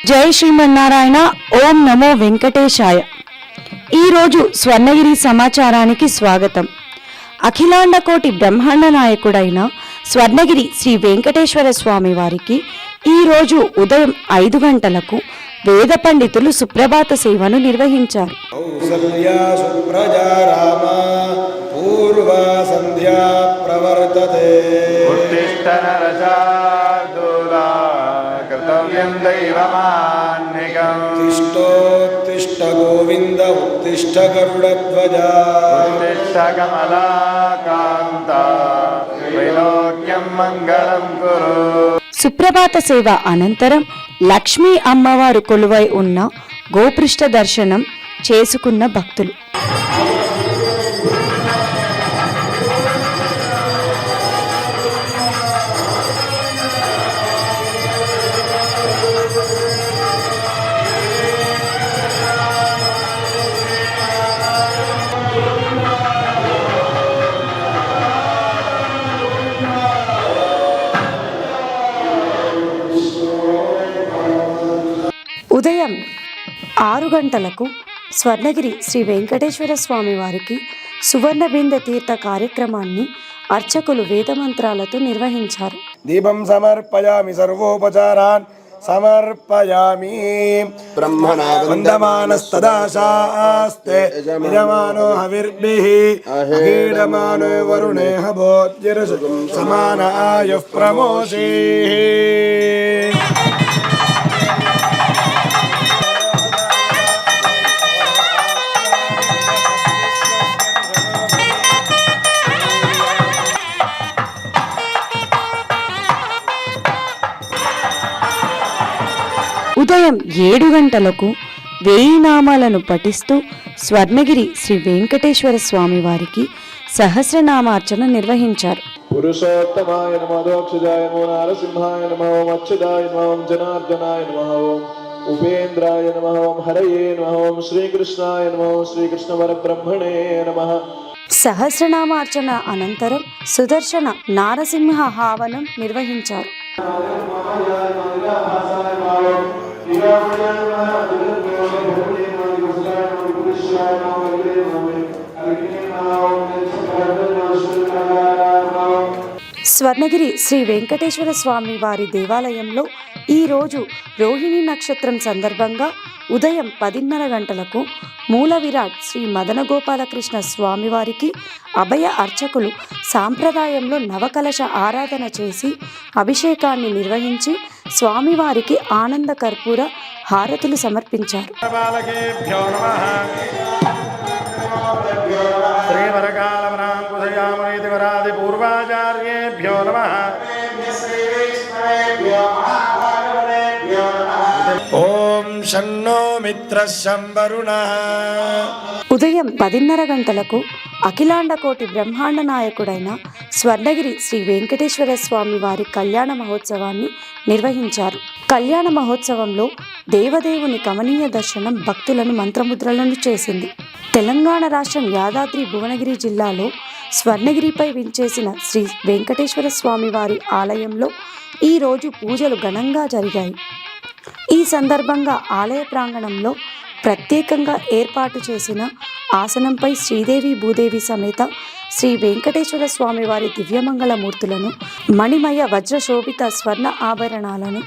జై శ్రీమన్నారాయణ. ఓం నమో వెంకటేశాయ. ఈరోజు స్వర్ణగిరి సమాచారానికి స్వాగతం. అఖిలాండ కోటి బ్రహ్మాండ నాయకుడైన స్వర్ణగిరి శ్రీ వెంకటేశ్వర స్వామి వారికి ఈరోజు ఉదయం 5 గంటలకు వేద పండితులు సుప్రభాత సేవను నిర్వహించారు. తిష్టోత్తిష్ట గోవింద ఉత్తిష్ట గరుడధ్వజ ఉత్తిష్ట కమలాకాంత త్రైలోక్యం మంగళం కురు. సుప్రభాత సేవ అనంతరం లక్ష్మీ అమ్మవారు కొలువై ఉన్న గోపృష్ఠ దర్శనం చేసుకున్న భక్తులు ఉదయం 6 గంటలకు స్వర్ణగిరి శ్రీ వెంకటేశ్వర స్వామి వారికి సువర్ణ బిందె తీర్థ కార్యక్రమాన్ని అర్చకులు వేదమంత్రాలతో నిర్వహించారు. దీపం సమర్పయామి, సర్వోపచారాన్ సమర్పయామి. బ్రహ్మణా వందమానస్తదాశాస్తే యజమానో హవిర్భిః అహీడమానో వరుణేః భోజ్యరసుతం సమాన ఆయుః ప్రమోషీః. ఉదయం 7 గంటలకు 1000 నామాలను పఠిస్తూ స్వర్ణగిరి శ్రీ వెంకటేశ్వర స్వామి వారికి సహస్రనామార్చన నిర్వహించారు. పురుషోత్తమాయ నమః, దోక్షజాయ నమః, నరసింహాయ నమః, అచ్యుతాయ నమః, జనార్దనాయ నమః, ఉపేంద్రాయ నమః, హరయే నమః, శ్రీకృష్ణాయ నమః, శ్రీకృష్ణ పరబ్రహ్మణే నమః. సహస్రనామార్చన అనంతరం సుదర్శన నారసింహ హావనం నిర్వహించారు. స్వర్ణగిరి శ్రీ వెంకటేశ్వర స్వామి వారి దేవాలయంలో ఈరోజు రోహిణి నక్షత్రం సందర్భంగా ఉదయం 10:30 గంటలకు మూల విరాట్ శ్రీ మదన గోపాలకృష్ణ స్వామివారికి అభయ అర్చకులు సాంప్రదాయంలో నవకలశ ఆరాధన చేసి అభిషేకాన్ని నిర్వహించి స్వామివారికి ఆనంద కర్పూర హారతులు సమర్పించారు. ఓం షన్నో మిత్రః శంవరుణః. ఉదయం 10:30 గంటలకు అఖిలాండ కోటి బ్రహ్మాండ నాయకుడైన స్వర్ణగిరి శ్రీ వెంకటేశ్వర స్వామి వారి కళ్యాణ మహోత్సవాన్ని నిర్వహించారు. కళ్యాణ మహోత్సవంలో దేవదేవుని కమనీయ దర్శనం భక్తులను మంత్రముద్రలను చేసింది. తెలంగాణ రాష్ట్రం యాదాద్రి భువనగిరి జిల్లాలో స్వర్ణగిరిపై వించేసిన శ్రీ వెంకటేశ్వర స్వామి వారి ఆలయంలో ఈరోజు పూజలు ఘనంగా జరిగాయి. ఈ సందర్భంగా ఆలయ ప్రాంగణంలో ప్రత్యేకంగా ఏర్పాటు చేసిన ఆసనంపై శ్రీదేవి భూదేవి సమేత శ్రీ వెంకటేశ్వర స్వామి వారి దివ్యమంగళ మూర్తులను, మణిమయ వజ్రశోభిత స్వర్ణ ఆభరణాలను,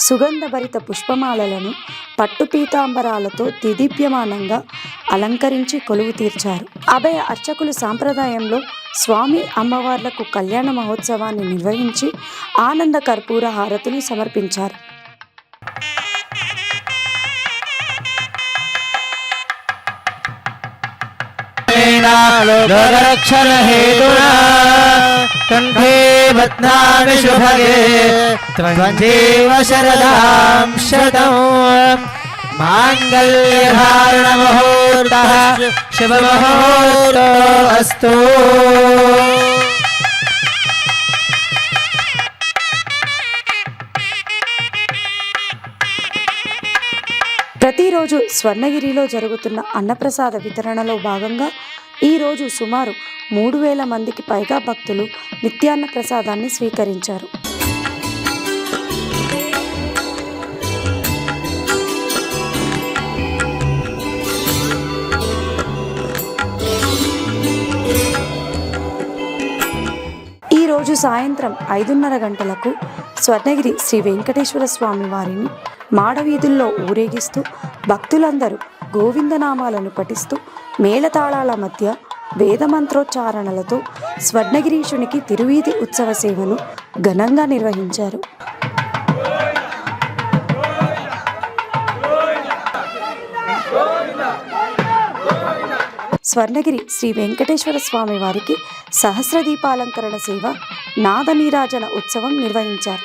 సుగంధభరిత పుష్పమాలలను, పట్టు పీతాంబరాలతో దిదీప్యమానంగా అలంకరించి కొలువు తీర్చారు. అభయ అర్చకులు సాంప్రదాయంలో స్వామి అమ్మవార్లకు కళ్యాణ మహోత్సవాన్ని నిర్వహించి ఆనంద కర్పూర హారతులు సమర్పించారు. లోకరక్షణహేతునా కంఠే బధ్నామి శుభగే త్వంజీవ శరదాం శతం మాంగళ్యధారణ ముహూర్తః శుభముహూర్తో అస్తు. ప్రతిరోజు స్వర్ణగిరిలో జరుగుతున్న అన్నప్రసాద వితరణలో భాగంగా ఈరోజు సుమారు 3000 మందికి పైగా భక్తులు నిత్యాన్న ప్రసాదాన్ని స్వీకరించారు. సాయంత్రం 5:30 గంటలకు స్వర్ణగిరి శ్రీ వెంకటేశ్వర స్వామి వారిని మాడవీధుల్లో ఊరేగిస్తూ భక్తులందరూ గోవిందనామాలను పఠిస్తూ మేళతాళాల మధ్య వేదమంత్రోచ్చారణలతో స్వర్ణగిరీశునికి తిరువీధి ఉత్సవ సేవను ఘనంగా నిర్వహించారు. స్వర్ణగిరి శ్రీ వెంకటేశ్వర స్వామి వారికి సహస్ర దీపాలంకరణ సేవ, నాద నీరాజన ఉత్సవం నిర్వహించారు.